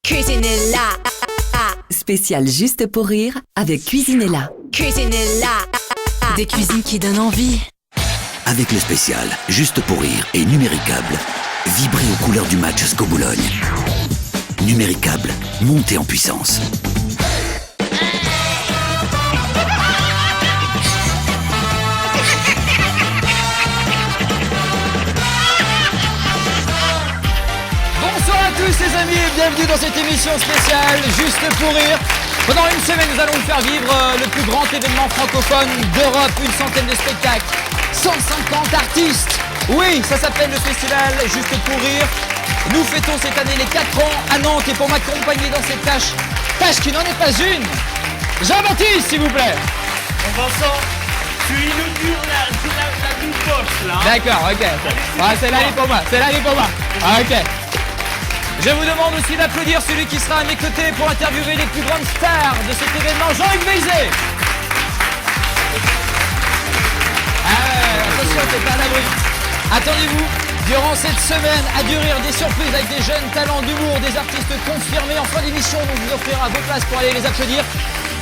Cuisinella. Spécial juste pour rire avec Cuisinella. Cuisinella. Des cuisines qui donnent envie. Avec le spécial Juste pour rire et Numéricable, vibrez aux couleurs du match SCO-Boulogne. Numéricable, montez en puissance. Bonsoir à tous les amis et bienvenue dans cette émission spéciale Juste pour rire. Pendant une semaine, nous allons vous faire vivre le plus grand événement francophone d'Europe, une centaine de spectacles, 150 artistes. Oui, ça s'appelle le festival Juste pour rire. Nous fêtons cette année les 4 ans à Nantes et pour m'accompagner dans cette tâche qui n'en est pas une, Jean-Baptiste, s'il vous plaît. Vincent, tu inaugures la double box là. D'accord, ok. Ah, celle-là elle est pour moi, Ah, ok. Je vous demande aussi d'applaudir celui qui sera à mes côtés pour interviewer les plus grandes stars de cet événement, Jean-Hugues Vézé. Attention, c'est pas à l'abri. Attendez-vous, durant cette semaine, à du rire, des surprises avec des jeunes talents d'humour, des artistes confirmés. En fin d'émission, on vous offrira vos places pour aller les applaudir.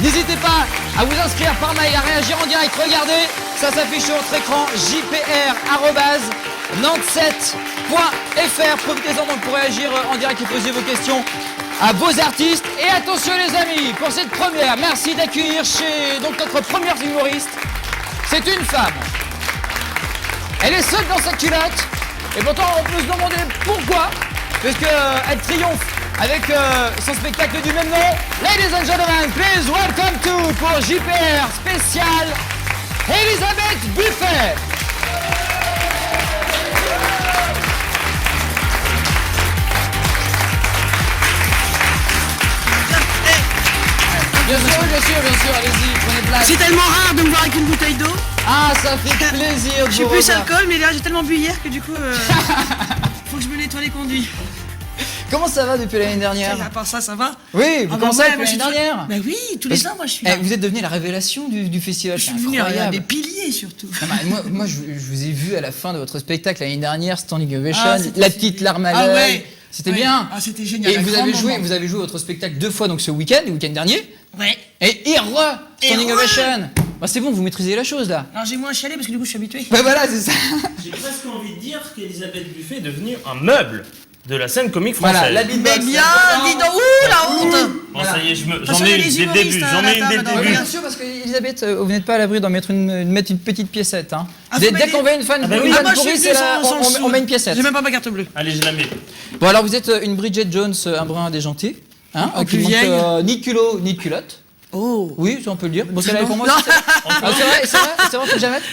N'hésitez pas à vous inscrire par mail, à réagir en direct. Regardez, ça s'affiche sur votre écran, jpr@nantes7.fr. Profitez-en donc pour réagir en direct et poser vos questions à vos artistes. Et attention les amis, pour cette première, merci d'accueillir chez donc notre première humoriste. C'est une femme. Elle est seule dans sa culotte. Et pourtant, on peut se demander pourquoi. Parce qu'elle triomphe avec son spectacle du même nom. Ladies and gentlemen, please welcome to, pour JPR spécial, Elisabeth Buffet. Bien sûr, allez-y, prenez place. C'est tellement rare de me voir avec une bouteille d'eau. Ah, ça fait plaisir de Je suis vous plus revoir. alcool, mais là j'ai tellement bu hier que du coup, faut que je me nettoie les conduits. Comment ça va depuis l'année dernière? À part ça, ça va? Oui, vous Ah bah commencez ouais, depuis moi, je l'année suis dernière. Bah oui, tous les ans, moi je suis là. Vous êtes devenu la révélation du festival. Je C'est suis venu à incroyable. des piliers surtout. Non, mais moi je vous ai vu à la fin de votre spectacle l'année dernière, Standing Ovation, Ah, c'était- la petite larme à Ah l'œil. ouais. C'était Ouais. bien. Ah, c'était génial. Et un vous grand avez joué moment. votre spectacle 2 fois, donc ce week-end, le week-end dernier. Ouais. Et Standing re. Ovation. Bah, c'est bon, vous maîtrisez la chose là. Alors j'ai moins chialé parce que du coup je suis habitué. Bah voilà, c'est ça. J'ai presque envie de dire qu'Elisabeth Buffet est devenue un meuble de la scène comique Voilà, française. la beatbox. Mais bien, dis donc, ouh la honte. Bon, ça y est, j'en Attention, ai il y a une des dès le humoristes, début. à J'en la ai une dès le table, Oui, début. bien sûr, parce que Elisabeth, vous n'êtes pas à l'abri d'en mettre mettre une petite piécette. Hein. Ah, Dès faut mettre qu'on des- veut une fan, Ah bah oui. une Ah, fan moi je pourrie, suis c'est venu là, sans on met une piécette. J'ai même pas ma carte bleue. Allez, je la mets. Bon, alors vous êtes une Bridget Jones, un brin déjanté. Hein, En qui plus monte, vieille. ni de culot, ni de culotte. Oh. Oui, ça on peut le dire. Bon, celle-là est pour moi Non. aussi. Ah, c'est vrai, faut que j'arrête.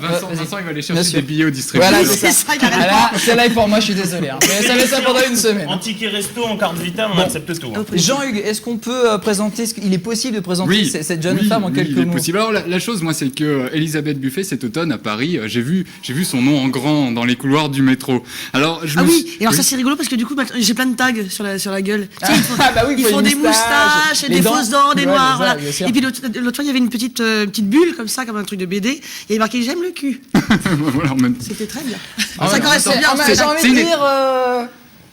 Vincent, il va aller Bien chercher sûr. des billets au distributeur. Voilà, Oui, c'est ça, il arrête Ah là, celle-là est pour moi, je suis désolé. Hein. Mais ça fait ça pendant une semaine. En ticket resto, en carte vitale, on accepte tout. hein. Jean-Hugues, est-ce qu'on peut présenter, il est possible de présenter cette jeune femme en quelques il est mots? possible. Alors la chose, moi, c'est que Elisabeth Buffet cet automne à Paris, j'ai vu son nom en grand dans les couloirs du métro. Alors je Ah me oui, suis- et alors ça c'est rigolo parce que du coup maintenant, j'ai plein de tags sur la gueule. Tu sais, Ah bah oui, ils faut font une des moustache, moustaches, les des dents. fausses dents, des Ouais, noirs, c'est ça, voilà. bien sûr. Et puis l'autre fois il y avait une petite bulle comme ça, comme un truc de BD, et il y avait marqué j'aime le cul. Voilà, en même temps. C'était très bien. Ah, ça ouais, correspond attends, bien. ah, mais c'est- j'ai envie c'est de une- dire,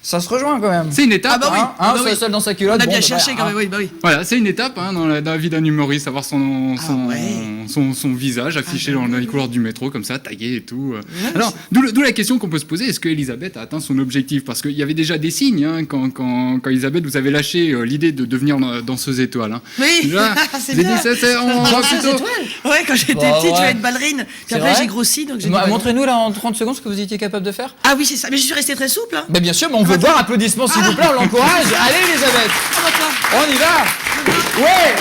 ça se rejoint quand même. C'est une étape. Ah bah oui. hein. Ah bah oui. Seul dans sa culotte. On a bon, bien bah, cherché quand même, oui, bah oui. Voilà, c'est une étape hein, dans la vie d'un humoriste, avoir son visage affiché dans les couloirs du métro, comme ça, tagué et tout. Alors, d'où la question qu'on peut se poser, est-ce que Elisabeth a atteint son objectif? Parce qu'il y avait déjà des signes hein, quand Elisabeth, vous avez lâché l'idée de devenir danseuse étoile. Hein. Oui, Déjà, c'est vous avez bien. dit, on va plutôt... Ouais, quand j'étais Bah, petite, je ouais. voulais être ballerine. Puis C'est après vrai j'ai grossi, donc j'ai dit, Bah, bah, non. montrez-nous là en 30 secondes ce que vous étiez capable de faire. Ah oui, c'est ça. Mais je suis restée très souple. Hein. Bah bien sûr, mais on veut voir applaudissements s'il vous plaît, on l'encourage. Allez Elisabeth, Ah, bah, toi. on y va. Ouais.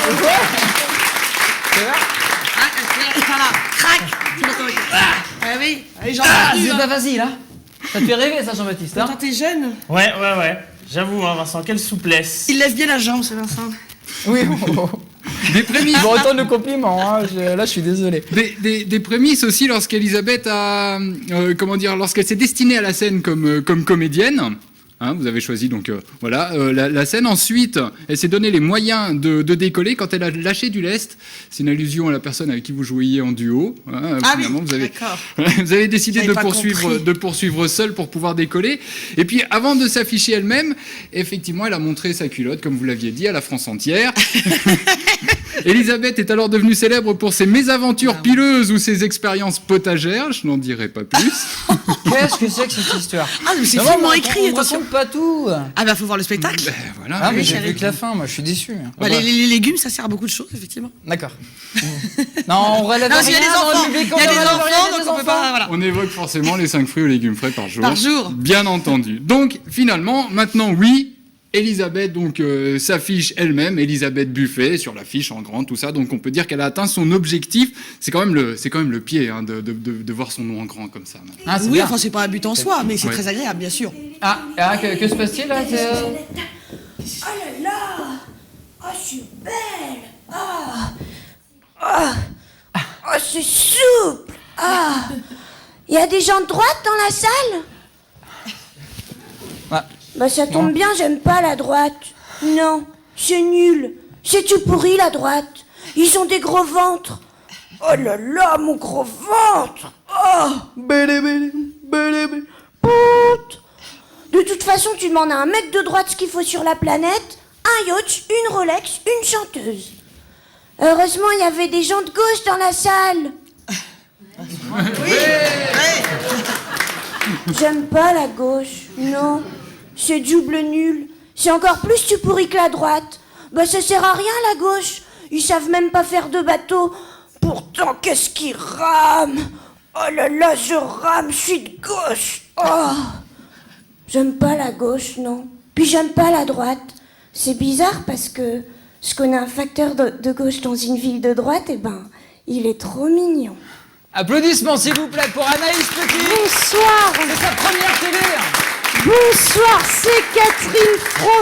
C'est vrai. Ah, voilà, crac. Tu m'entends, ah oui, allez, j'en Ah, ai plus, c'est hein. pas facile hein. Ça te fait rêver ça Jean-Baptiste hein. Quand t'es jeune, Ouais. J'avoue, hein, Vincent, quelle souplesse. il lève bien la jambe, ce Vincent. Oui. Des prémices. Je retourne le compliment hein. Là je suis désolé. Des prémices aussi lorsqu'Elisabeth a, lorsqu'elle s'est destinée à la scène comme comédienne. Hein, vous avez choisi donc la scène. Ensuite, elle s'est donné les moyens de décoller quand elle a lâché du lest. C'est une allusion à la personne avec qui vous jouiez en duo. Hein, finalement, d'accord. vous avez décidé J'avais de pas compris. poursuivre seule pour pouvoir décoller. Et puis, avant de s'afficher elle-même, effectivement, elle a montré sa culotte, comme vous l'aviez dit, à la France entière. Elisabeth est alors devenue célèbre pour ses mésaventures pileuses ou ses expériences potagères. Je n'en dirai pas plus. Qu'est-ce que c'est que cette histoire? Ah, mais c'est Non, finement moi, écrit, on me attention. raconte pas tout. Ah bah faut voir le spectacle. Ben, voilà. Ah, mais oui, j'ai j'avais vu que la fin, moi, je suis déçu. Bah, les légumes, ça sert à beaucoup de choses, effectivement. D'accord. Non, on relève Non, rien parce qu'il y a des dans enfants, le public, il y a on des relève rien, enfants, il y a des donc on peut pas... Voilà. On évoque forcément les 5 fruits aux légumes frais par jour. Par jour. Bien entendu. Donc, finalement, maintenant, oui, Elisabeth s'affiche elle-même, Elisabeth Buffet, sur l'affiche en grand, tout ça. Donc, on peut dire qu'elle a atteint son objectif. C'est quand même le pied hein, de voir son nom en grand comme ça. Ah, c'est Oui, bien. enfin c'est pas un but en soi, mais c'est Ouais. très agréable, bien sûr. Que se passe-t-il là? Oh là là. Oh, je suis belle. Oh, c'est souple. Ah. Il y a des gens de droite dans la salle? Ah. Bah ça tombe bien, j'aime pas la droite. Non, c'est nul. C'est tout pourri la droite. Ils ont des gros ventres. Oh là là, mon gros ventre. Oh, bélé, bélé, bélé, bélé. Pout. De toute façon, tu demandes à un mec de droite ce qu'il faut sur la planète, un yacht, une Rolex, une chanteuse. Heureusement, il y avait des gens de gauche dans la salle. J'aime pas la gauche, non. C'est double nul. C'est encore plus tu pourris que la droite. Bah ça sert à rien la gauche. Ils savent même pas faire de bateau. Pourtant qu'est-ce qu'ils rament. Oh là là, je rame, je suis de gauche. Oh. J'aime pas la gauche, non. Puis j'aime pas la droite. C'est bizarre parce que je connais un facteur de gauche dans une ville de droite, et ben, il est trop mignon. Applaudissements s'il vous plaît pour Anaïs Petit. Bonsoir. C'est sa première télé. Bonsoir, c'est Catherine Fro.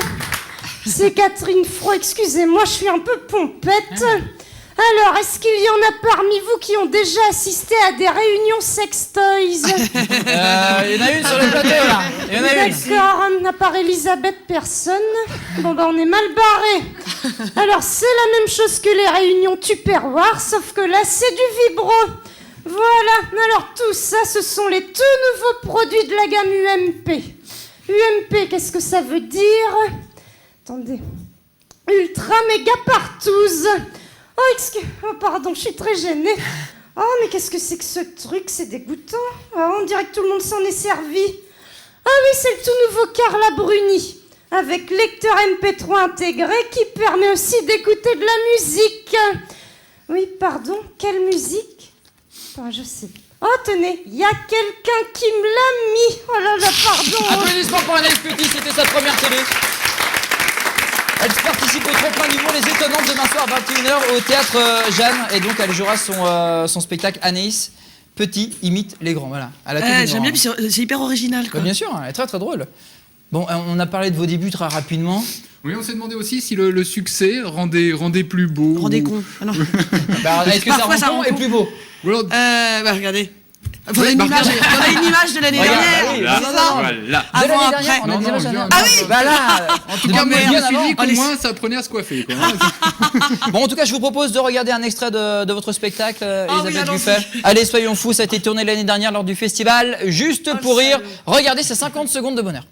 C'est Catherine Fro, excusez-moi, je suis un peu pompette. Alors, est-ce qu'il y en a parmi vous qui ont déjà assisté à des réunions sextoys? Il y en a une sur le plateau là. Il y en a une. D'accord, à part Elisabeth, personne. Bon bah on est mal barré. Alors c'est la même chose que les réunions Tupperware, sauf que là c'est du vibro. Voilà, alors tout ça, ce sont les tout nouveaux produits de la gamme UMP. UMP, qu'est-ce que ça veut dire? Attendez. Ultra méga partouze. Oh, pardon, je suis très gênée. Oh, mais qu'est-ce que c'est que ce truc? C'est dégoûtant. Oh, on dirait que tout le monde s'en est servi. Ah oui, c'est le tout nouveau Carla Bruni, avec lecteur MP3 intégré qui permet aussi d'écouter de la musique. Oui, pardon, quelle musique? Je sais. Oh, tenez, il y a quelqu'un qui me l'a mis. Oh là là, pardon. Applaudissements pour Anaïs Petit, c'était sa première télé. Elle participe au tremplin d'humour Les Étonnantes demain soir à 21h au théâtre Jeanne. Et donc elle jouera son spectacle Anaïs Petit imite les grands. Voilà. J'aime bien, puis c'est hyper original. Quoi. Bien sûr, elle est très très drôle. Bon, on a parlé de vos débuts très rapidement. Oui, on s'est demandé aussi si le succès rendait plus beau. Rendez con. Ah non. Est-ce que Parfois, ça rend con et plus beau? Bah regardez. Faudrait une image de l'année dernière. C'est ça. Voilà. Avant, De l'année dernière, après. on a dit la Non, dernière. Ah oui. Bah là, En tout cas, moi, je me suis dit qu'au Allez. moins, ça prenait à se coiffer. Quoi. Bon, en tout cas, je vous propose de regarder un extrait de votre spectacle, Elisabeth allons-y. Buffet. Allez, soyons fous, ça a été tourné l'année dernière lors du festival Juste pour rire. Regardez, c'est 50 secondes de bonheur.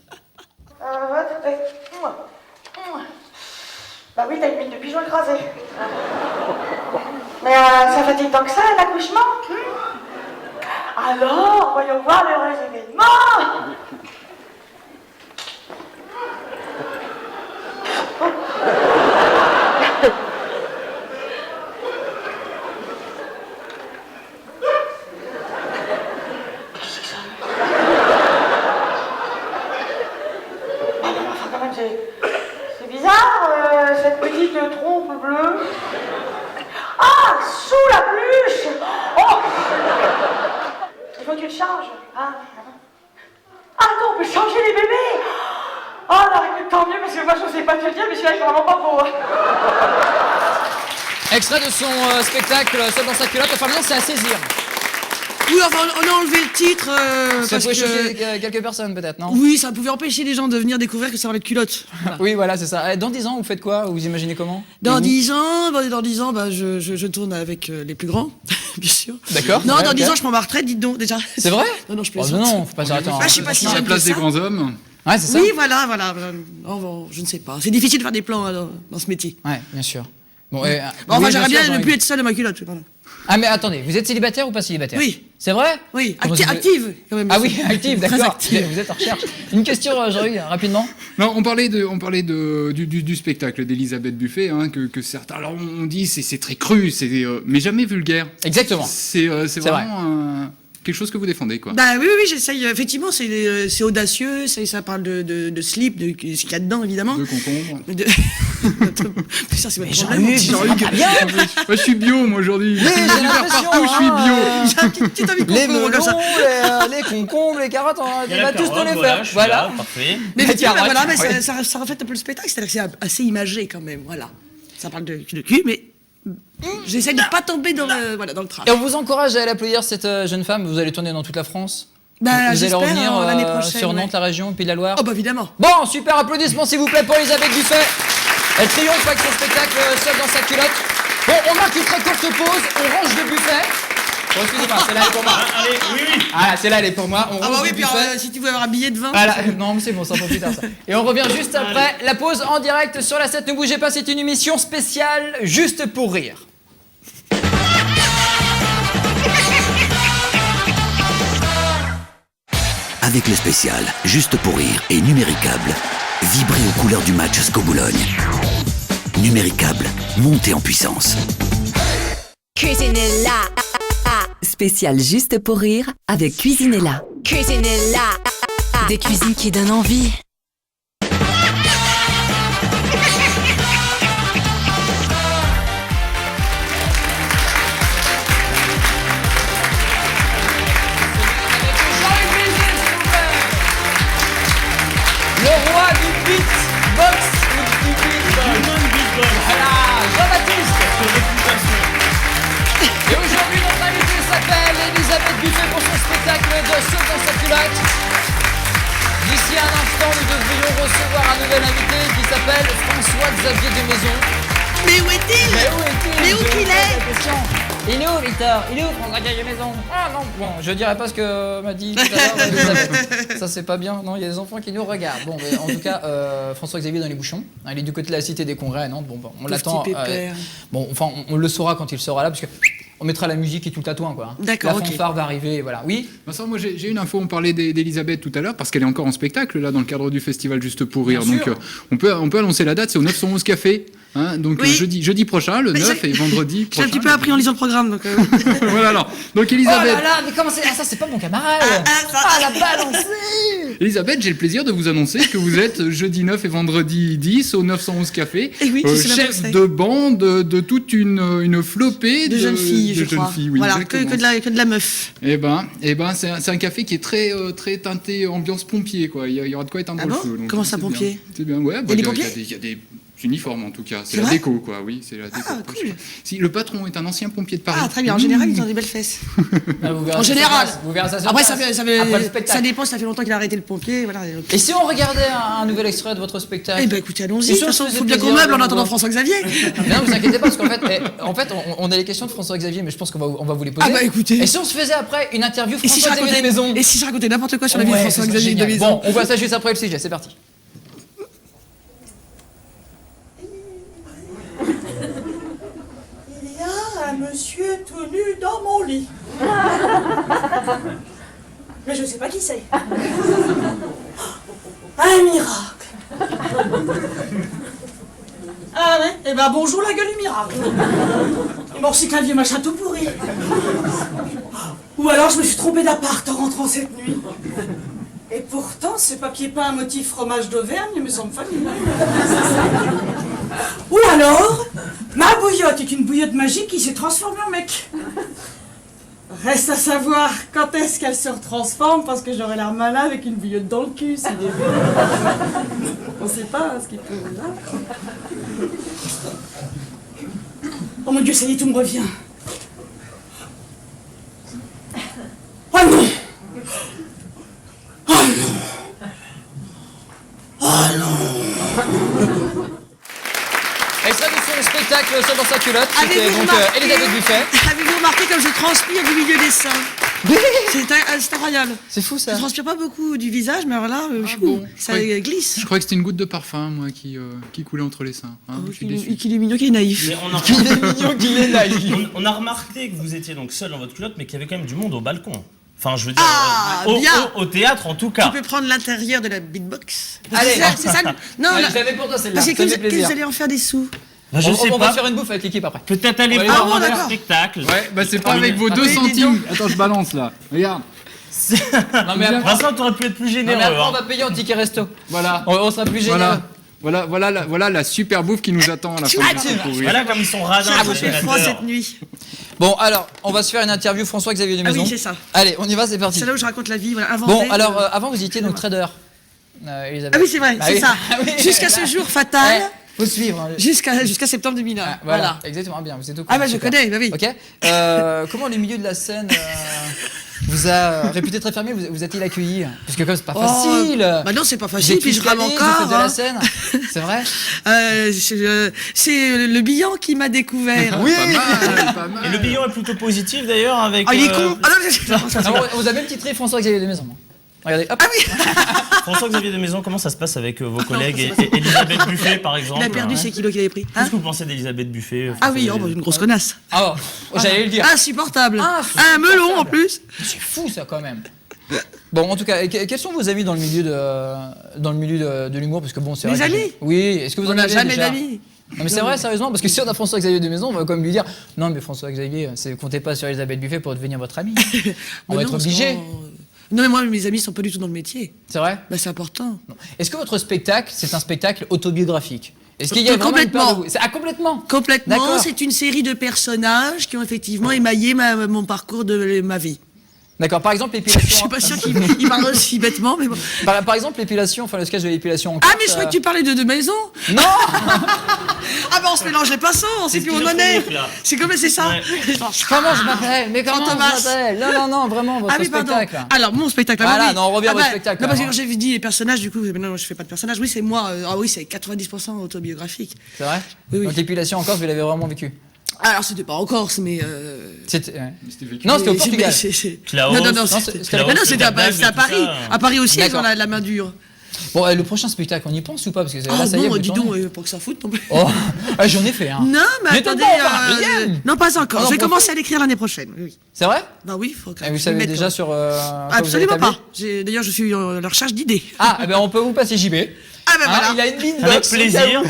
Bah oui, t'as une mine de pigeon écrasée. Mais ça fait-il tant que ça, l'accouchement? Alors, voyons voir l'heureux événement. Enfin, quand même, c'est bizarre, cette petite trompe bleue. Ah, sous la peluche. Oh, il faut que tu le changes. Ah non, on peut changer les bébés. Oh, non, écoute, tant mieux, parce que moi, je sais pas te le dire, mais celui-là, il est vraiment pas beau. Extrait de son spectacle Seul dans sa culotte. Enfin, non, c'est à saisir. Oui, enfin, on a enlevé le titre Ça parce pouvait que... choquer quelques personnes peut-être, non? Oui, ça pouvait empêcher les gens de venir découvrir que ça parlait de culottes. Voilà. Oui, voilà, c'est ça. Dans 10 ans, vous faites quoi? Vous imaginez comment? Dans Et 10 ans, je tourne avec les plus grands, bien sûr. D'accord. Non, ouais, dans ok. 10 ans, je prends ma retraite, dites donc, déjà. C'est vrai? Non, je Oh, plaisante. non, faut pas s'arrêter. Ah, je suis pas si À la jeune que place des ça. grands hommes. Ouais, c'est ça? Oui, voilà. Non, bon, je ne sais pas. C'est difficile de faire des plans dans ce métier. Ouais, bien sûr. Bon, Bon, oui, enfin, j'aimerais bien sûr, ne dans plus être seule de ma culotte. Pardon. Ah, mais attendez, vous êtes célibataire ou pas célibataire? Oui. C'est vrai? Oui, Comment ça fait- active, quand même. Ah oui, active, Très d'accord. active. Vous êtes en recherche. Une question, Jean-Hugues, rapidement. Non, on parlait du spectacle d'Elisabeth Buffet, hein, que certains. Alors on dit c'est très cru, mais jamais vulgaire. Exactement. C'est vrai. vraiment quelque chose que vous défendez, quoi. Bah oui, j'essaye. Effectivement, c'est audacieux, ça parle de slip, de ce qu'il y a dedans, évidemment. De concombre. Ça, c'est votre problème, mon petit Jean-Hugues. Moi, je suis bio, moi, aujourd'hui. Oui, j'ai Je pars l'impression, partout, je suis bio. J'ai un petit envie de Les concombre, comme ça. melons, les concombres, les carottes, on Il y a va la tous carotte, les voilà, faire. je suis Voilà. là, parfait. Mais effectivement, carottes, voilà, mais ouais. ça reflète un peu le spectacle, c'est-à-dire que c'est assez imagé quand même, voilà. Ça parle de cul, mais j'essaie de pas tomber dans le trash. Et on vous encourage à aller applaudir cette jeune femme. Vous allez tourner dans toute la France. Bah, vous allez j'espère, revenir l'année prochaine, sur ouais. Nantes, la région, Pays de la Loire. Oh bah évidemment. Bon, super applaudissements s'il vous plaît pour Elisabeth Buffet. Elle triomphe avec son spectacle seule dans sa culotte. Bon, on marque une très courte pause, on range le buffet. Bon, excusez-moi, celle-là elle est pour moi. Allez, oui. Ah, celle-là elle est pour moi. On Ah range bah oui, le puis buffet. si tu veux avoir un billet de vin. Voilà. Non, mais c'est bon, ça va plus tard ça. Et on revient juste après la pause en direct sur la 7. Ne bougez pas, c'est une émission spéciale juste pour rire. Avec le spécial Juste pour rire et Numéricable, vibrez aux couleurs du match SCO-Boulogne. Numéricable, montez en puissance. Cuisinella, Spécial juste pour rire avec Cuisinella. Cuisinella. Des cuisines qui donnent envie. Le roi du beatbox ou du beatbox. Voilà, Jean-Baptiste. Et aujourd'hui, notre invité s'appelle Elisabeth Buffet pour son spectacle de Seul dans sa culotte. D'ici un instant, nous devrions recevoir un nouvel invité qui s'appelle François-Xavier Desmaisons. Mais où est-il Mais où est-il? Mais où Je qu'il pose est la question. Il est où, Victor? Il est où, François-Xavier Desmaisons? Ah non, bon, je dirais pas ce que m'a dit tout à l'heure Elisabeth. Ça, c'est pas bien. Non, il y a des enfants qui nous regardent. Bon, mais en tout cas, François-Xavier dans les bouchons. Il est du côté de la Cité des Congrès à Nantes. Bon, on l'attend. petit pépère. Bon, enfin, on le saura quand il sera là, parce que on mettra la musique et tout le tatouin, quoi. D'accord, La ok. fanfare va arriver, et voilà. Oui. Vincent, moi j'ai une info, on parlait d'Elisabeth tout à l'heure parce qu'elle est encore en spectacle là dans le cadre du festival Juste pour rire. Bien Donc sûr. on peut annoncer la date, c'est au 911 Café. Hein, donc Oui. jeudi prochain, le Mais 9 et vendredi J'ai prochain. un petit peu appris en lisant le programme, donc. Voilà, alors. Donc Oh Elisabeth, là là, mais comment c'est? Ah, ça, c'est pas mon camarade. La balancée. Elisabeth, j'ai le plaisir de vous annoncer que vous êtes jeudi 9 et vendredi 10 au 911 Café, Et oui, c'est la chef bonne de bande de toute une flopée De jeunes filles, je crois. oui, Voilà, exactement. que de la meuf. Eh ben, c'est un café qui est très teinté ambiance pompier, quoi. Il y aura de quoi éteindre Ah le bon feu. donc Comment c'est ça, bien. pompier C'est bien, ouais. des pompiers Il y a des uniformes en tout cas. C'est C'est la vrai déco, quoi. Oui, c'est la déco. Ah, cool. Si le patron est un ancien pompier de Paris. Ah, très bien. En général, ils ont des belles fesses. Ah, vous verrez En ça sur général. place. Vous verrez ça sur Après, place. ça Après le spectacle. ça dépend, ça fait longtemps qu'il a arrêté le pompier. Voilà. Et si on regardait un nouvel extrait de votre spectacle? Eh ben écoutez, allons-y. Et De si toute on façon, se il faut faisait bien qu'on plaisir meuble en de attendant voir. François-Xavier. Mais non, vous inquiétez pas, parce qu'en fait, on a les questions de François-Xavier, mais je pense qu'on va vous les poser. Ah bah écoutez. Et si on se faisait après une interview Et si je François-Xavier racontais, Desmaisons? et si je racontais n'importe quoi sur la vie de Ouais, François-Xavier ce serait génial. Desmaisons. Bon, on voit ça juste après le sujet, c'est parti. Il y a un monsieur tout nu dans mon lit. Mais je sais pas qui c'est. Un miracle. Ah ouais, eh ben bonjour la gueule du miracle. Bon, c'est qu'un vieux machin tout pourri. Ou alors je me suis trompée d'appart en rentrant cette nuit. Et pourtant, ce papier peint à motif fromage d'Auvergne me semble familier. Ou alors, ma bouillotte est une bouillotte magique qui s'est transformée en mec. Reste à savoir quand est-ce qu'elle se retransforme, parce que j'aurais l'air malin avec une bouillotte dans le cul, si des on sait pas ce qu'il peut... Hein. Oh mon Dieu, ça y est, tout me revient. Extrait de son spectacle Seul dans sa culotte, c'était Avez-vous donc remarqué- Elisabeth Buffet. Avez-vous remarqué comme je transpire du milieu des seins? C'est incroyable. C'est fou ça. Je transpire pas beaucoup du visage, mais alors là, bon, ça je croyais- glisse. Je croyais que c'était une goutte de parfum, moi, qui coulait entre les seins. Hein, je suis déçu. Qu'il est mignon, qu'il est naïf. Mais on a, Qu'il est mignon, qu'il est naïf. on a remarqué que vous étiez donc seul dans votre culotte, mais qu'il y avait quand même du monde au balcon. Enfin, je veux dire, Ah, bien. au théâtre en tout Tu cas. peux prendre l'intérieur de la beatbox. Allez. C'est ça. Non, Allez, là- je l'avais pour toi celle-là, parce que ça me fait que vous plaisir. allez en faire des sous. Bah, je sais On va pas. se faire une bouffe avec l'équipe après. Peut-être aller Ah voir bon, un d'accord. spectacle. Ouais, bah c'est pas Ah, avec mais- vos Ah, 2 mais dis centimes. Attends, je balance là. Regarde. Non mais après, Vincent, t'aurais pu être plus non, généreux. mais après, on hein. va payer en ticket resto. Voilà. On sera plus généreux. Voilà la super bouffe qui nous attend à la fin Ah, du tu- concours. Voilà comme ils sont radins, Ça vos va faire froid sénateurs. cette nuit. Bon alors, on va se faire une interview François-Xavier de Ah Maison. oui, c'est ça. Allez, on y va, c'est parti. C'est là où je raconte la vie, voilà, inventée. Bon alors, avant vous étiez donc trader, Elisabeth. Ah oui, c'est vrai, Bah c'est oui. ça. Ah oui. Jusqu'à ce jour fatal, Faut suivre. hein. jusqu'à septembre 2001. Ah, voilà. Voilà. Exactement, bien, vous êtes au courant. Ah bah je super. connais, bah oui. Ok. Comment le milieu de la scène vous a réputé très fermé, vous a-t-il accueilli? Parce que comme c'est pas facile. Bah non, c'est pas Vous facile, êtes puis je rame escalier, encore. vous faites de la hein. scène, c'est vrai? C'est le bilan qui m'a découvert. Oui. Pas mal. Et le bilan est plutôt positif d'ailleurs avec. Ah, il est con. Ah non, Ah, vous avez même titré François-Xavier de Maison. Regardez, hop. Ah oui. François-Xavier de Maison, comment ça se passe avec vos collègues et Elisabeth Buffet par exemple? Il a perdu hein. ses kilos qu'il avait pris. Hein Qu'est-ce que vous pensez d'Elisabeth Buffet? Ah oui, oh, bah, une grosse connasse. Ah, j'allais le dire. Insupportable. Ah, Un melon en plus. C'est fou ça quand même. Bon, en tout cas, quels sont vos amis dans le milieu de l'humour? Parce que bon, c'est Mes vrai que- amis Oui. Est-ce que vous On en n'a avez jamais déjà? d'amis. Non mais c'est vrai, sérieusement, parce que si on a François-Xavier de Maison, on va quand même lui dire non mais François-Xavier, comptez pas sur Elisabeth Buffet pour devenir votre ami. On va Mais être non, obligé. Non mais moi, mes amis sont pas du tout dans le métier. C'est vrai? Bah c'est important. Est-ce que votre spectacle, c'est un spectacle autobiographique? Est-ce qu'il y a vraiment une part de vous? Complètement. Complètement, D'accord. c'est une série de personnages qui ont effectivement émaillé mon parcours de ma vie. D'accord, par exemple Je l'épilation. suis pas sûre qu'il parle aussi bêtement, mais bon. Par exemple l'épilation, enfin le sketch de l'épilation en Ah Corse, mais je croyais que tu parlais de maison. Non. Ah bah on se mélange les pinceaux, on sait plus où on en est. schizophrénique, là. C'est comme c'est ça. Ouais. Comment je m'appelle? Mais comment je Thomas. m'appelle? Non, vraiment votre Ah oui, pardon. spectacle. Alors, mon spectacle. Voilà, oui. non, on revient à votre bah, spectacle, Non, parce que alors. quand j'ai dit les personnages, du coup, non, je fais pas de personnages. Oui, c'est moi. Ah oui, c'est 90% autobiographique. C'est vrai? Oui, oui. Donc l'épilation en Corse, vous l'avez vraiment vécu? Alors, c'était pas en Corse, mais. C'était. Ouais. C'était vécu. Non, c'était au mais- Portugal. Klaus. Non, Non, c'était c'était non, la non, hausse c'était de la blague c'était à et tout Paris. ça. À Paris aussi, ils D'accord. ont la main dure. Bon, le prochain spectacle, on y pense ou pas? Parce que là, Ah ça y est, bon, vous dis tournez. donc, pour que ça foute non plus. Oh, ah, j'en ai fait, hein. Non, mais Mais attendez. t'en as encore un deuxième. Non, pas encore. Ah, Je vais non, commencer à l'écrire l'année prochaine. Oui. C'est vrai? Bah oui, faut que Et vous je savez m'y mette, déjà quoi. sur. quoi vous avez Absolument établi? pas. D'ailleurs, je suis à la recherche d'idées. Ah, eh ben on peut vous passer JB. Ah ben Hein, voilà. il a une ligne Avec box, plaisir.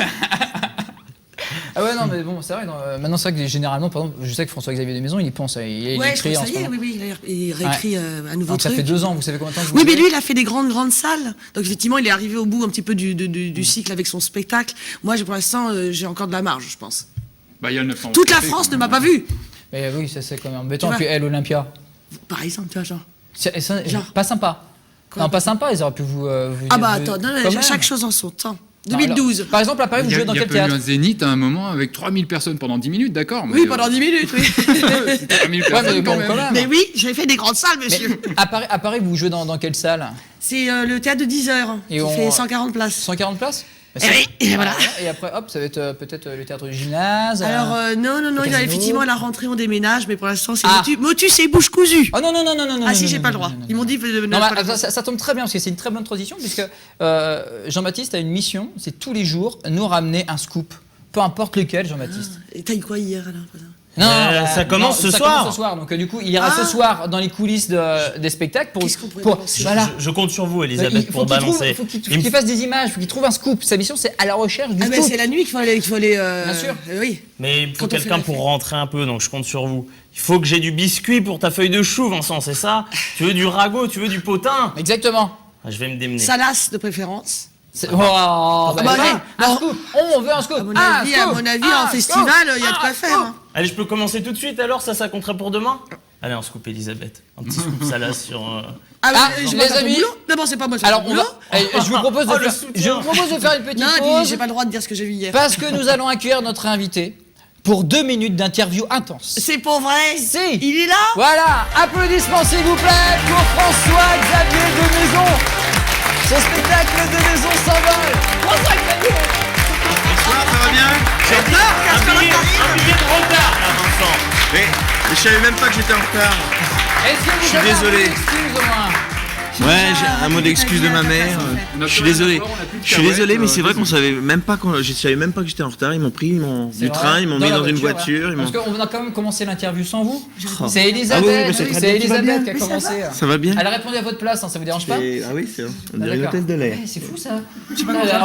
Ah ouais, non, mais bon, c'est vrai. Maintenant, c'est vrai que généralement, par exemple, je sais que François-Xavier de Maison, il y pense, il Ouais, je écrit crois en que ce ça y est, moment. oui, il réécrit un nouveau Donc ça truc. fait 2 ans, vous savez combien de temps que vous Oui, mais jouez lui, il a fait des grandes salles. Donc, effectivement, il est arrivé au bout un petit peu du cycle avec son spectacle. Moi, pour l'instant, j'ai encore de la marge, je pense. Bah, il y a 9 ans. Toute la France ne m'a pas vu. Mais oui, ça c'est quand même embêtant. Tu vois. Puis elle, Olympia. Par exemple, tu vois, genre. Genre. Pas sympa. Quoi Non, pas sympa, ils auraient pu vous. Ah bah attends, non, quand même. chaque chose en son temps. Non, 2012. alors, par exemple, à Paris, vous Il y jouez dans a quel pas eu théâtre? un zénith à un moment avec 3000 personnes pendant 10 minutes, d'accord. Oui, pendant 10 minutes, oui. 3000 Ouais, mais personnes bon, quand même. Mais oui, j'ai fait des grandes salles, monsieur. À Paris, vous jouez dans quelle salle? C'est le théâtre de 10 heures. Et Il on- fait 140 places. 140 places? Bah, Eh oui, et voilà. Et après, hop, ça va être peut-être le théâtre du gymnase. Alors, non, il y a casino. effectivement à la rentrée, on déménage, mais pour l'instant, c'est Ah. motus et bouche cousue. Oh non. Ah si, non, j'ai non, pas le non, droit. non, non, Ils m'ont dit. Non, mais ça tombe très bien parce que c'est une très bonne transition puisque Jean-Baptiste a une mission, c'est tous les jours nous ramener un scoop, peu importe lequel, Jean-Baptiste. Et t'as eu quoi hier alors? Ça commence ce soir. commence ce soir. Donc du coup, il ira Ah. ce soir dans les coulisses des spectacles pour. Qu'est-ce qu'on pourrait pour- balancer voilà. Je compte sur vous, Il Elisabeth, faut pour qu'il trouve- balancer. faut qu'il fasse des images, faut qu'il trouve un scoop. Sa mission, c'est à la recherche du Ah ben scoop. c'est la nuit qu'il faut aller. Bien sûr. Oui. Mais il faut Quand on fait quelqu'un la pour fête. rentrer un peu, donc je compte sur vous. Il faut que j'ai du biscuit pour ta feuille de chou, Vincent, c'est ça? Tu veux du ragot, tu veux du potin? Exactement. Ah, je vais me démener. Salace de préférence. Oh, bah, bah, voilà. allez, Un bon. scoop. On veut un scoop. À mon Un avis, scoop. en Un festival, scoop. il y a de quoi Un faire. scoop. hein. Allez, je peux commencer tout de suite alors, ça compterait pour demain? Allez, un scoop, Elisabeth. Un petit scoop salace sur. Ah, Ah, mais je les vais pas ton amis. boulot. D'abord, c'est pas moi. c'est Alors ton on va. boulot. Je vous propose de Oh, le faire. soutien. Je vous propose de faire une petite Non, et puis pause j'ai pas le droit de dire ce que j'ai vu hier. parce que nous allons accueillir notre invité pour 2 minutes d'interview intense. C'est pas vrai. Si. Il est là. Voilà, applaudissements s'il vous plaît pour François-Xavier de Maison. savais même pas que j'étais en retard. Est-ce que vous Je suis avez désolé. un mot d'excuse au moins? Ouais, j'ai un mot d'excuse de ma mère. Je suis désolé. Je suis désolé, mais c'est vrai qu'on savait même pas je savais même pas que j'étais en retard. Ils m'ont pris C'est du vrai. train, ils m'ont mis la dans une voiture. ouais. Parce qu'on a quand même commencé l'interview sans vous. Oh. C'est Ah oui, Elisabeth, mais c'est très bien, tu vas Elisabeth bien. qui a commencé. Ça va bien. Elle a répondu à votre place, ça vous dérange pas? Ah oui, c'est on dirait une D'accord. hôtesse de l'air. Ouais, c'est fou ça. ça.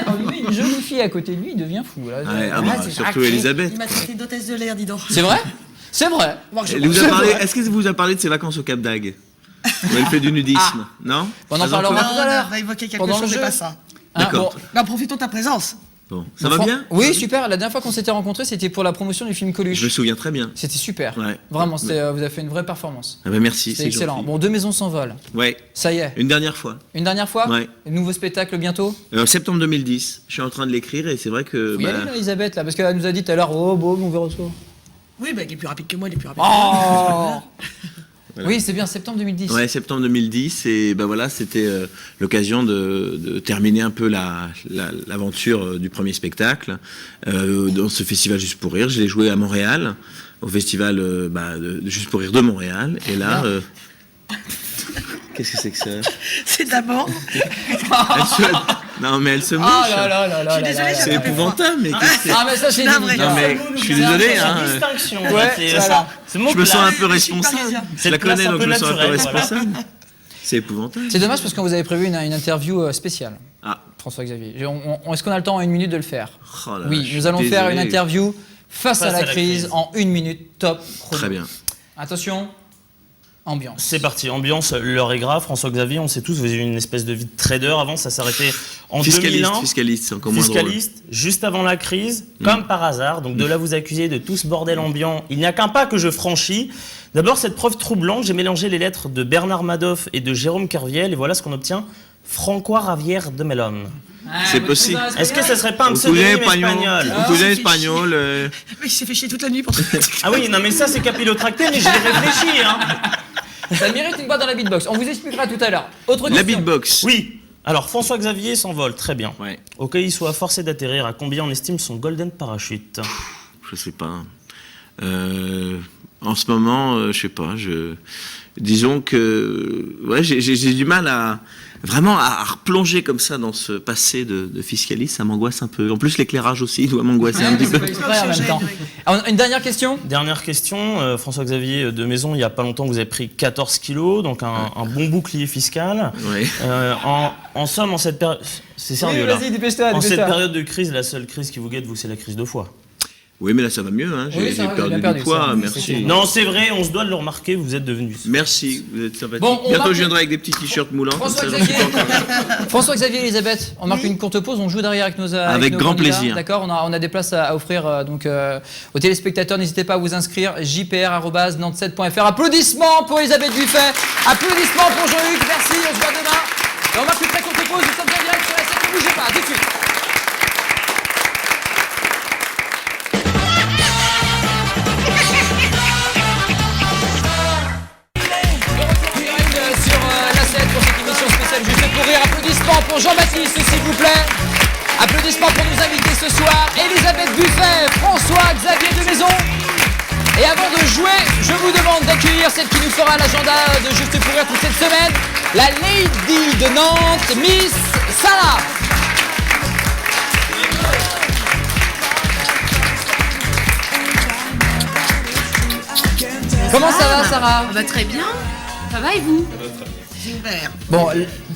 On lui met une jolie fille à côté de lui, il devient fou. Là. Ouais, ah bah, surtout Elisabeth. Il m'a traité d'hôtesse de l'air, dis donc. C'est vrai? C'est vrai. Est-ce que vous a parlé de ses vacances au Cap d'Agde où elle fait du nudisme? Non. On en parlera tout à l'heure. On va évoquer quelque Pendant chose, le mais jeu. pas ça. D'accord. Bah, profitons de ta présence. Bon, ça va bien? Oui, super. La dernière fois qu'on s'était rencontrés, c'était pour la promotion du film Coluche. Je me souviens très bien. C'était super. Ouais. Vraiment, vous avez fait une vraie performance. Ah bah merci, C'était c'est excellent. gentil. Bon, Deux maisons s'envolent. Ouais. Ça y est. Une dernière fois. Une dernière fois? Ouais. Nouveau spectacle bientôt? Septembre 2010. Je suis en train de l'écrire et c'est vrai que. Faut y aller, là, Elisabeth, là, parce qu'elle nous a dit tout à l'heure, oh, bon, on verra ça. Oui, bah, il est plus rapide que moi, il est plus rapide. Oh Voilà. Oui, c'est bien, septembre 2010. Ouais, septembre 2010 et ben voilà, c'était l'occasion de terminer un peu l'aventure du premier spectacle dans ce festival Juste pour rire. Je l'ai joué à Montréal, au festival de Juste pour rire de Montréal et là. Qu'est-ce que c'est que ça? C'est d'abord. Non mais elle se mouche. Ah là là là là. Je suis désolée, C'est épouvantable, mais qu'est-ce que c'est? Ah mais ça c'est navré. Non mais je suis désolé, hein. Distinction. Ouais, c'est voilà. ça. C'est mon Je me sens plat. un peu responsable. Je la connais donc je me sens un peu naturelle, voilà. responsable. C'est épouvantable. C'est dommage parce qu'on vous avait prévu une interview spéciale. Ah. François-Xavier. Est-ce qu'on a le temps en une minute de le faire? Oh là Oui, là, je nous suis allons faire une désolé. interview face à la crise en une minute top chrono. Très bien. Attention, ambiance. C'est parti, ambiance, l'heure est grave. François-Xavier, on sait tous, vous avez eu une espèce de vie de trader avant, ça s'arrêtait en 2001. Fiscaliste, c'est encore moins drôle. Fiscaliste, juste avant la crise, comme par hasard. Donc de là vous accuser de tout ce bordel ambiant, il n'y a qu'un pas que je franchis. D'abord cette preuve troublante, j'ai mélangé les lettres de Bernard Madoff et de Jérôme Kerviel, et voilà ce qu'on obtient. Francois Ravière de Melon. C'est possible. Est-ce que ce serait pas un Mon cousin pseudonyme espagnol. espagnol? Mon cousin espagnol. Mais il s'est fait chier toute la nuit pour ça. Ah oui, non mais ça c'est capillotracté, mais je l'ai réfléchi. Hein. Ça mérite une boîte dans la beatbox. On vous expliquera tout à l'heure. Autre La question. beatbox. Oui. Alors François-Xavier s'envole, très bien. Ouais. Au cas où il soit forcé d'atterrir, à combien on estime son golden parachute? Je sais pas. En ce moment, je sais pas. Disons que ouais, j'ai du mal à vraiment à replonger comme ça dans ce passé de fiscaliste. Ça m'angoisse un peu. En plus, l'éclairage aussi doit m'angoisser un petit peu. Pas exprès en même temps. Alors, une dernière question. Dernière question, François-Xavier de Maison, il n'y a pas longtemps, vous avez pris 14 kilos, donc un bon bouclier fiscal. Ouais. En somme, en cette période... C'est sérieux Oui, là. vas-y, dépêche-toi, En cette dépêche-toi. période de crise, la seule crise qui vous guette, vous, c'est la crise de foie. Oui, mais là, ça va mieux. Hein. Oui, J'ai ça va, perdu vous avez bien du perdu, poids. ça. Merci. Non, c'est vrai, on se doit de le remarquer, vous êtes devenu. Merci, vous êtes sympathique. Bon, on Bientôt, marque- je viendrai avec des petits t-shirts moulants. comme ça, j'en suis François-Xavier, content. François-Xavier et Elisabeth, on marque une courte pause, on joue derrière avec nos Avec nos grand candidats. plaisir. D'accord, on a des places à offrir aux téléspectateurs. N'hésitez pas à vous inscrire. jpr@nantes7.fr. Applaudissements pour Elisabeth Buffet. Applaudissements pour Jean-Luc. Merci. On se voit demain. Et on marque une très courte pause. Nous sommes en direct sur la 7. Ne bougez pas. À tout de suite. Sur la 7 pour cette émission spéciale Juste pour rire. Applaudissements pour Jean-Baptiste, s'il vous plaît. Applaudissements pour nos invités ce soir. Elisabeth Buffet, François-Xavier de Maison. Et avant de jouer, je vous demande d'accueillir celle qui nous fera l'agenda de Juste pour rire toute cette semaine, la Lady de Nantes, Miss Sarah. Comment ça va, Sarah? Très bien. Ça va et vous? Super. Bon,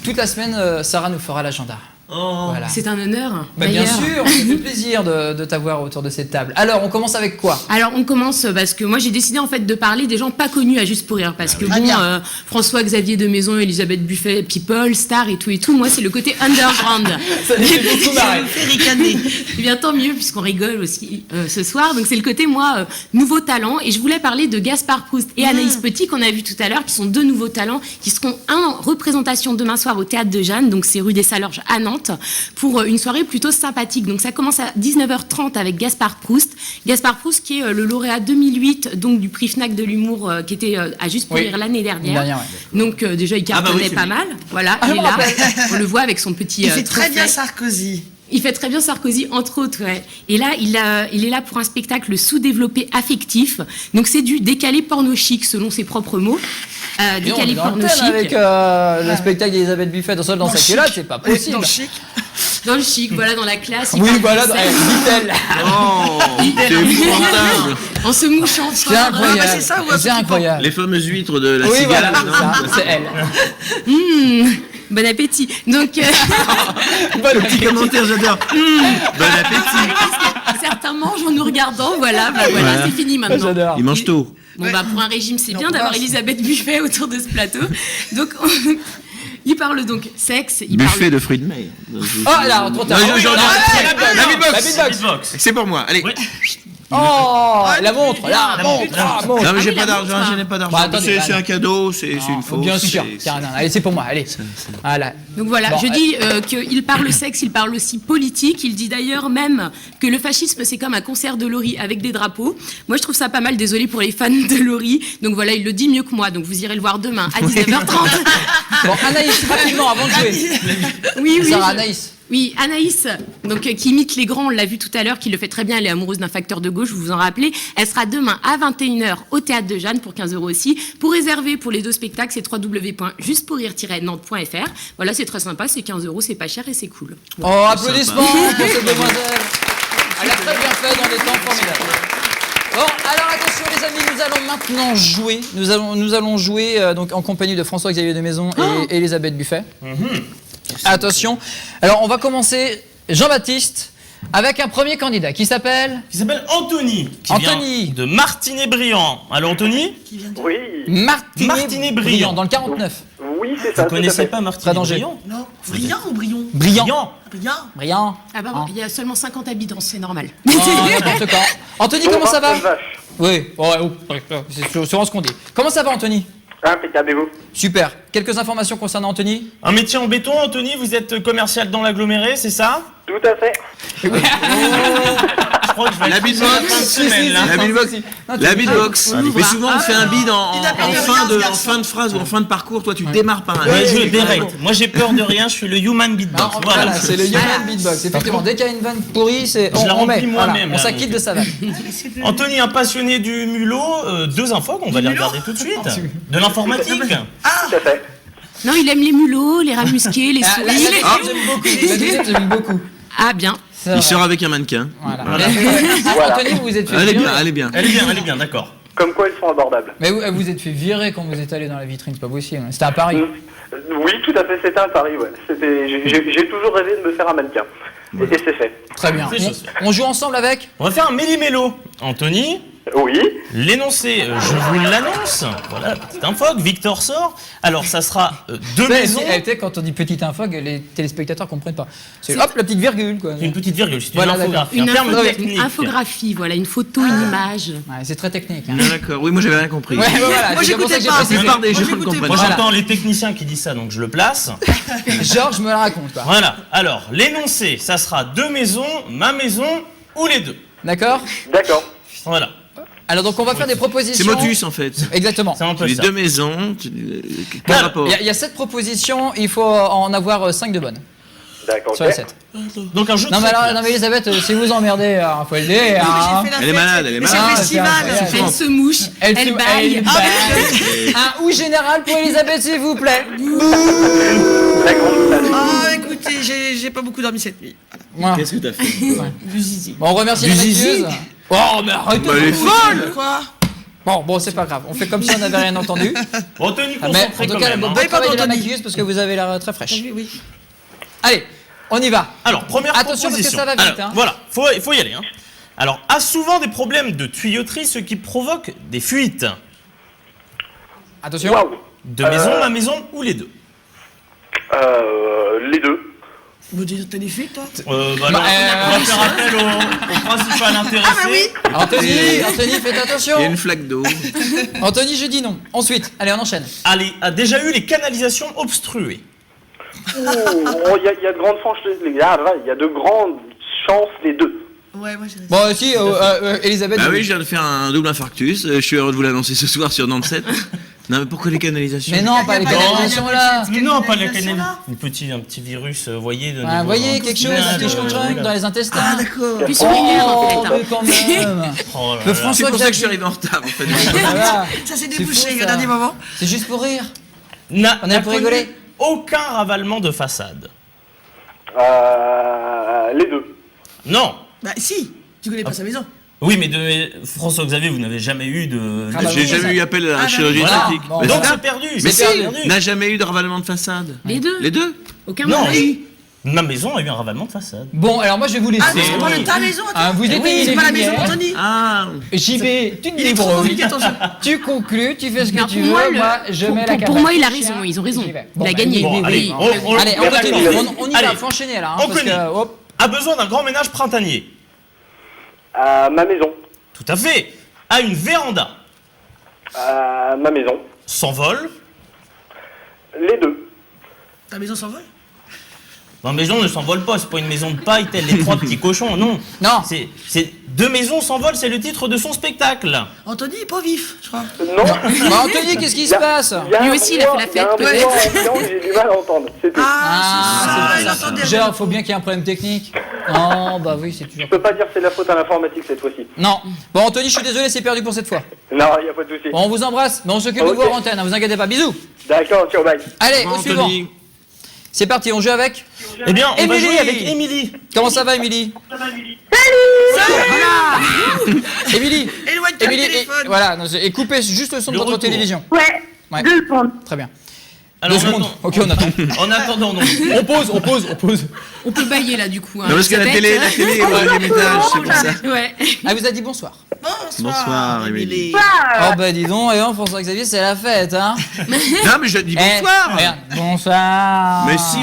toute la semaine, Sarah nous fera l'agenda. Voilà. C'est un honneur. Bah, bien d'ailleurs. sûr, ça fait plaisir de t'avoir autour de cette table. Alors, on commence avec quoi? Alors on commence parce que moi j'ai décidé en fait de parler des gens pas connus à Juste pour rire parce que Très bien. François-Xavier de Maison, Elisabeth Buffet, People, Star et tout, moi c'est le côté underground. Ça nous fait beaucoup marrer. Fait ricaner. Eh bien tant mieux puisqu'on rigole aussi ce soir. Donc c'est le côté moi nouveau talent et je voulais parler de Gaspard Proust et Anaïs Petit qu'on a vu tout à l'heure qui sont deux nouveaux talents qui seront en représentation demain soir au Théâtre de Jeanne, donc c'est rue des Salorges à Nantes, pour une soirée plutôt sympathique. Donc ça commence à 19h30 avec Gaspard Proust. Gaspard Proust qui est le lauréat 2008 donc du prix Fnac de l'humour qui était à Juste pour Oui. rire l'année dernière. Ouais. Donc déjà il cartonnait c'est pas lui. mal. Voilà, Ah, il est je me là. rappelle. On le voit avec son petit Il fait très trophée. bien Sarkozy. Il fait très bien Sarkozy, entre autres, ouais. Et là, il est là pour un spectacle sous-développé affectif. Donc, c'est du décalé porno chic, selon ses propres mots. Décalé porno chic. Avec le spectacle d'Elisabeth Buffet dans sa culotte, c'est pas possible. Dans le chic. Dans le chic, voilà, dans la classe. Oui, voilà, dit-elle. Oh, c'est épouvantable. En se mouchant. C'est incroyable. c'est ça, ou un C'est petit incroyable. Les fameuses huîtres de la Oui, cigale. voilà, non c'est elle. Bon appétit. Donc, Le petit commentaire, j'adore. Bon appétit. parce que certains mangent en nous regardant, voilà, Voilà. c'est fini maintenant. J'adore. Il mange tôt. Bon, pour un régime, c'est bien d'avoir Elisabeth Buffet autour de ce plateau. Donc, il parle donc sexe, il Buffet parle... de fruits de mer. Oh là, trop tard. Non, la beatbox. Beatbox. C'est pour moi, allez. Oh, la montre, la montre. Non, mais j'ai oui, pas la d'argent, montre. je n'ai pas d'argent. Bah, attendez, C'est un cadeau, c'est une fausse. Bien sûr. c'est- Tiens, non, allez, c'est pour moi, allez. Voilà. Donc voilà, Bon, je dis qu'il parle sexe, il parle aussi politique. Il dit d'ailleurs même que le fascisme, c'est comme un concert de Laurie avec des drapeaux. Moi, je trouve ça pas mal, désolé pour les fans de Laurie. Donc voilà, il le dit mieux que moi. Donc vous irez le voir demain à 19h30. Bon, Anaïs, rapidement, avant de jouer. Oui, oui. Sarah, Anaïs. Oui, Anaïs, donc, qui imite les grands, on l'a vu tout à l'heure, qui le fait très bien, elle est amoureuse d'un facteur de gauche, vous vous en rappelez. Elle sera demain à 21h au Théâtre de Jeanne pour 15 € aussi. Pour réserver pour les deux spectacles, c'est www.justepourrire-nantes.fr. Voilà, c'est très sympa, c'est 15 €, c'est pas cher et c'est cool. Oh, applaudissements pour cette demoiselle. Elle a très bien fait dans des temps formidables. Bon, alors attention les amis, nous allons maintenant jouer. Nous allons jouer donc en compagnie de François-Xavier de Maison et Elisabeth Buffet. Attention. Alors on va commencer, Jean-Baptiste, avec un premier candidat qui s'appelle Anthony. Qui Anthony. vient de Martinet-Briand. Alors Anthony, Oui, Martinet-Briand dans le 49. oui, c'est ça. vous connaissez pas Très danger. Martinet-Briand? Non, brillant ou brillant Brillant. Brillant. Ah bah, il y a seulement 50 habitants, c'est normal. Oh, n'importe quoi. Anthony, Bon, comment ça va? vache. Oui, c'est souvent ce qu'on dit. Comment ça va Anthony? Impeccable, et vous? Super. Quelques informations concernant Anthony? Un métier en béton, Anthony, vous êtes commercial dans l'aggloméré, c'est ça? Tout à fait. Je crois que je vais La être beatbox. fin de semaine, là. La beatbox. La beatbox. Mais souvent on fait un bid en fin de phrase ou en fin de parcours. Toi tu démarres par un. Ouais, je direct. Moi j'ai peur de rien, je suis le human beatbox. Non, voilà, c'est le human beatbox. Effectivement, dès qu'il y a une vanne pourrie, c'est Je la on met. remplis moi-même, On là, s'acquitte donc. de sa vanne. Anthony, un passionné du mulot, deux infos qu'on va les regarder tout de suite. De l'informatique. Tout à fait. Non, il aime les mulots, les rats musqués, les souris. les- J'aime beaucoup. La deuxième, j'aime beaucoup. Ah bien. Il sort avec un mannequin. Voilà. Voilà. Anthony, vous vous êtes fait Elle est virer. bien, elle est bien. Elle est bien, d'accord. Comme quoi ils sont abordables. Mais vous vous êtes fait virer quand vous êtes allé dans la vitrine, c'est pas possible. C'était à Paris. Oui, tout à fait, c'était un pari, ouais. J'ai toujours rêvé de me faire un mannequin. Et c'est fait. Très bien. C'est chose faite. On joue ensemble avec? On va faire un méli-mélo. Anthony, Oui, l'énoncé, je vous l'annonce. Voilà, petite info, que Victor sort. Alors ça sera deux maisons. Quand on dit petite info, les téléspectateurs comprennent pas. C'est hop, la petite virgule, quoi. Une petite virgule, c'est une Voilà, infographie. Une, Un terme technique. une infographie, voilà, une photo, une image. Ouais, c'est très technique. Hein. Ah, d'accord. Oui, moi j'avais rien compris. Ouais, voilà, Moi, c'est pour ça j'écoutais que j'ai pas. précisé. La plupart des Moi, gens ne j'écoutais comprennent Moi pas. j'entends les techniciens qui disent ça, donc je le place. Georges me la raconte, quoi. Voilà, alors l'énoncé, ça sera deux maisons, ma maison ou les deux. D'accord? d'accord. Voilà, Alors, donc, on va faire des C'est propositions. Motus en fait. Exactement. c'est un peu Les ça. deux maisons. Quel Alors, rapport? Il y a 7 propositions, il faut en avoir 5 de bonnes D'accord, sur ok. les 7. Donc un jeu Non, mais très alors, clair. non, mais Elisabeth, si vous emmerdez, alors, faut le dire. Hein. Elle est malade, elle est Mais c'est malade. le Ah, festival. c'est incroyable. Elle se mouche, elle baille. Un ou général pour Elisabeth, s'il vous plaît. Ah, écoutez, j'ai pas beaucoup dormi cette nuit. Voilà. Qu'est-ce que t'as fait? Du zizi. Bon, on remercie Du la zizi. maquilleuse. Oh, mais arrêtez. Bah, elle est folle. Quoi? Bon, c'est pas grave. On fait comme si on n'avait rien entendu. Bon, Anthony, Ah, mais concentré en tout quand cas, même. bon hein. travail de la Anthony. maquilleuse parce que vous avez l'air très fraîche. Oui, oui. Allez, on y va. Alors, première Attention, parce que proposition. ça va vite, Alors, hein. voilà, il faut y aller. Hein. Alors, a souvent des problèmes de tuyauterie, ce qui provoque des fuites. Attention. Waouh. De maison, ma maison ou les deux. Les deux. Vous dites, t'as des fuites, toi? Bah alors, on va faire appel au principal intéressé. Anthony, faites attention. Il y a une flaque d'eau. Anthony, je dis non. Ensuite, allez, on enchaîne. Allez, a déjà eu les canalisations obstruées. Il y a de grandes chances, les gars, il y a de grandes chances, les deux. Ouais, moi j'ai Bon, si, Elisabeth. Bah oui, je viens de faire un double infarctus. Je suis heureux de vous l'annoncer ce soir sur Nantes 7. Non, mais pourquoi les canalisations? Mais non, pas les canalisations là. Non, pas la canalisation. Un petit virus, voyez. Vous voyez quelque chose, un petit truc dans les intestins. Ah, d'accord. Puis sur une heure, en fait. Mais quand même. Oh là Le là. François C'est pour ça que je suis Xavier. arrivé en retard, en fait. Voilà. Ça s'est C'est débouché fou, au ça. dernier moment. C'est juste pour rire. On est là pour rigoler. Aucun ravalement de façade. Les deux. Non. Bah si, tu connais pas sa maison. Oui, mais François-Xavier, vous n'avez jamais eu de... Ah bah J'ai oui, jamais eu appel à la chirurgie voilà. esthétique. Bon, Mais Donc ça, c'est perdu. mais c'est si, perdu. n'a jamais eu de ravalement de façade. Les deux. Les deux? Aucun Non, moment. ma maison a eu un ravalement de façade. Bon, alors moi je vais vous laisser. Ah, mais c'est pas ta maison, Ah, attends. vous êtes C'est pas la maison d'Anthony. Ah, JB, tu te Il est trop débrouilles. compliqué, ton jeu. Tu conclus, tu fais ce que Non, tu pour veux. moi, Moi, je mets la pour moi, il a cavale. raison. Ils ont raison. J'y vais. Il a bah, gagné. Bon, allez, on Allez, on continue. d'accord. On y Allez. va, faut enchaîner là. Hein, On parce continue. que, hop. A besoin d'un grand ménage printanier. Ma maison. Tout à fait. A une véranda. Ma maison. S'envole. Les deux. Ta maison s'envole. Ma maison ne s'envole pas, c'est pas une maison de paille telle les trois petits cochons, non. Non. C'est deux maisons s'envolent, c'est le titre de son spectacle. Anthony est pas vif, je crois. Non. Bah, Anthony, qu'est-ce qui se passe? Lui aussi, il a fait la fête, Il y a un peut-être. moment ambiant que j'ai du mal à entendre. C'est tout. Ah, il c'est entendait ça. rien. Genre, faut bien qu'il y ait un problème technique. Non, bah oui, c'est toujours. Je peux pas dire que c'est la faute à l'informatique cette fois-ci. Non. Bon, Anthony, je suis désolé, c'est perdu pour cette fois. Non, il n'y a pas de souci. Bon, on vous embrasse, mais on s'occupe de Ok. vous en antenne, hein, vous inquiétez pas. Bisous. D'accord, ciao, bye. Allez, bon, au suivant. Anthony. C'est parti, on joue avec Eh bien, on va Émilie. jouer avec Émilie. Comment ça va, Émilie? Émilie. Éloigne-toi du Émilie, téléphone. voilà, non, et coupez juste le son de Le votre retour. télévision. Ouais. Ouais. 2 secondes. Très bien. Alors, 2 secondes. Ok, on attend. En attendant, donc, On pose. On peut bailler là, du coup. hein. Non, parce que la télé Elisabeth. est au deuxième étage, c'est pour ça. Ouais. Elle vous a dit bonsoir. Bonsoir, Émilie. Oh bah dis donc, et François-Xavier, c'est la fête, hein. Non, mais je dis Eh, bonsoir. regarde, bonsoir. Mais si,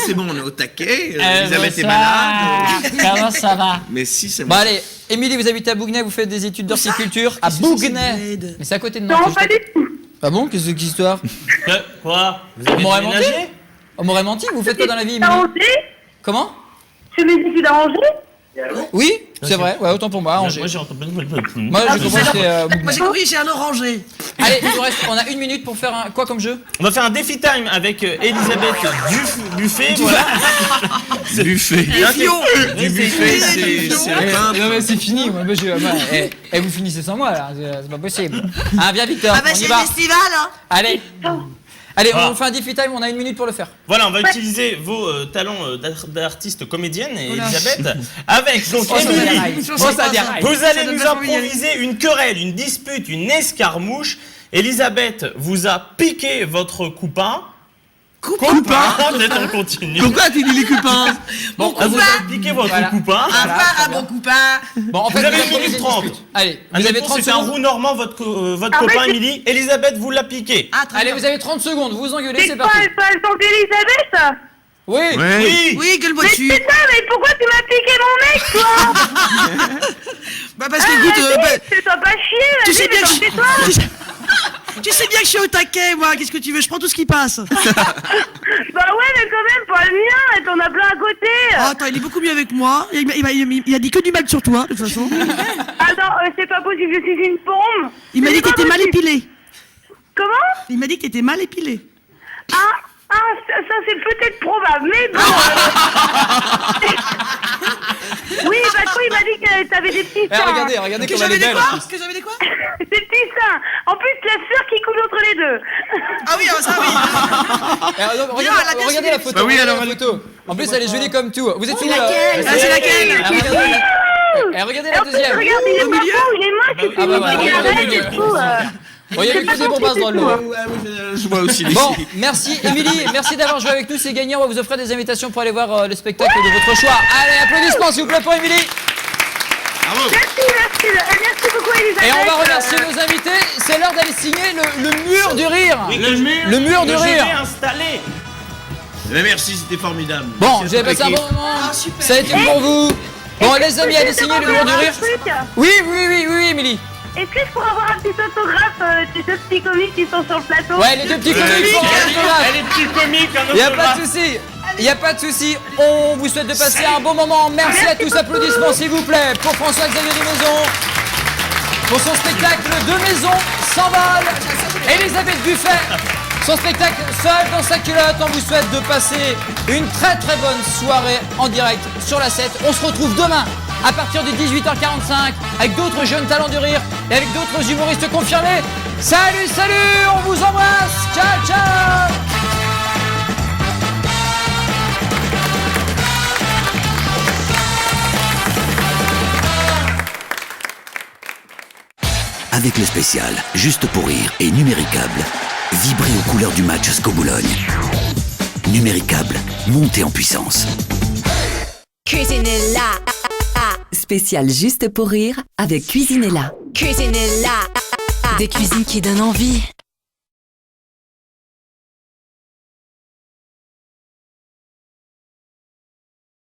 c'est bon, on est au taquet. Elisabeth est malade. Comment ça va? Mais si, c'est Bon bon. allez, Émilie, vous habitez à Bougnay, vous faites des études d'horticulture à Qu'est-ce que c'est, Bougnay. ce bled? Mais c'est à côté de Nantes. Non, juste pas à du côté. tout. Ah bon, qu'est-ce que c'est que cette histoire? quoi Vous avez On m'aurait menti? déménagé On m'aurait menti, vous faites quoi dans la vie, Émilie? Angers. Comment? Tu fais des études à Angers. Oui, c'est vrai, ouais, autant pour moi, à Angers. Moi, j'ai entendu. Moi, je comprends que c'est Moi Bougnay. j'ai compris, c'est un orangé. Allez, il nous reste, on a 1 minute pour faire un, quoi comme jeu? On va faire un défi time avec Elisabeth Buffet, voilà. Buffet. Du buffet, c'est un pain. Non mais c'est fini, moi, vous finissez sans moi là, c'est pas possible. Ah viens Victor, Ah bah on y c'est va. le festival, hein. Allez, allez, Voilà. on fait un défi time, on a 1 minute pour le faire. Voilà, on va utiliser vos talents d'artiste comédienne et Elisabeth avec donc Émilie. Ça déraille. Vous Ça allez donne nous pas envie d'y aller. improviser une querelle, une dispute, une escarmouche. Elisabeth vous a piqué votre coupin. Coupin. Peut-être on continue. Pourquoi tu dis les copains? Mon Elle vous copain. a piqué votre Voilà. coupin. Un pain à mon copain. Bon, en fait, Vous avez improvisez 1 minute une 30. dispute. Allez, vous Admettons, avez 30 c'est un secondes. roux normand, votre copain Émilie. Elisabeth vous l'a piqué. Ah, très Allez, bien. vous avez 30 secondes, vous vous engueulez, C'est c'est quoi, parti. elles sont d'Elisabeth? Oui. Oui. Oui, gueule-moi Mais dessus. putain, mais pourquoi tu m'as piqué mon mec, toi? Bah parce que écoute, Fais-toi pas chier, tu vas-y, sais bien mais que chez toi. tu sais bien que je suis au taquet, moi. Qu'est-ce que tu veux? Je prends tout ce qui passe. Bah ouais, mais quand même, pas le mien, et t'en as plein à côté. Oh, attends, il est beaucoup mieux avec moi. Il a dit que du mal sur toi, de toute façon. Attends, c'est pas possible, je suis une pompe. Il m'a dit que C'est pas t'étais mal possible. épilé. Comment? Il m'a dit que t'étais mal épilé. Ça c'est peut-être probable, mais bon. Oui, parce qu'il m'a dit que t'avais des petits Eh, seins. regardez Que comment elle j'avais est des belle. quoi? en plus. Que j'avais des quoi? Des petits seins. En plus, la sueur qui coule entre les deux. Ah oui, ça oui. Eh, non, Bien, elle a bien regardez la suivi. photo. Bah oui, regardez alors, la photo. En plus, elle est jolie comme tout. Vous êtes où là? Ah, c'est laquelle? Ah, regardez la En plus, deuxième. regarde, il est Au pas milieu? beau, il est moche, et puis Ah, bah, il voilà, est regardez arrête le et milieu. tout. Bon, il y a eu que des bombasses dans le lot. Je vois aussi les Bon, merci Émilie, merci d'avoir joué avec nous, c'est gagnant. On va vous offrir des invitations pour aller voir le spectacle de votre choix. Allez, applaudissements s'il vous plaît pour Émilie. Merci beaucoup, Elisabeth. Et on va remercier nos invités. C'est l'heure d'aller signer le mur du rire. Le mur du que je rire. vais installer. Mais merci, c'était formidable. Bon, Merci à j'ai toute passé un l'équipe. bon moment. Ah, super. Ça a été pour vous. Bon, les amis, allez Est-ce que signer je le peux mur du avoir rire. un truc Oui, Émilie. Est-ce que je pourrais avoir un petit autographe des deux petits comiques qui sont sur le plateau? Ouais, les deux petits comiques font un autographe. Elle est petite comique, un Il a pas autographe. de souci. Il n'y a pas de souci. On vous souhaite de passer un bon moment. Merci à tous. Applaudissements s'il vous plaît pour François-Xavier de Maison. Pour son spectacle de maison, s'envole. Elisabeth Buffet, son spectacle Seul dans sa culotte. On vous souhaite de passer une très très bonne soirée en direct sur la 7. On se retrouve demain à partir de 18h45 avec d'autres jeunes talents du rire et avec d'autres humoristes confirmés. Salut, salut, on vous embrasse. Ciao, ciao. Avec le spécial Juste pour rire et Numéricable, vibrez aux couleurs du match SCO-Boulogne. Numéricable, montez en puissance. Cuisinella. Spécial Juste pour rire avec Cuisinella. Des cuisines qui donnent envie.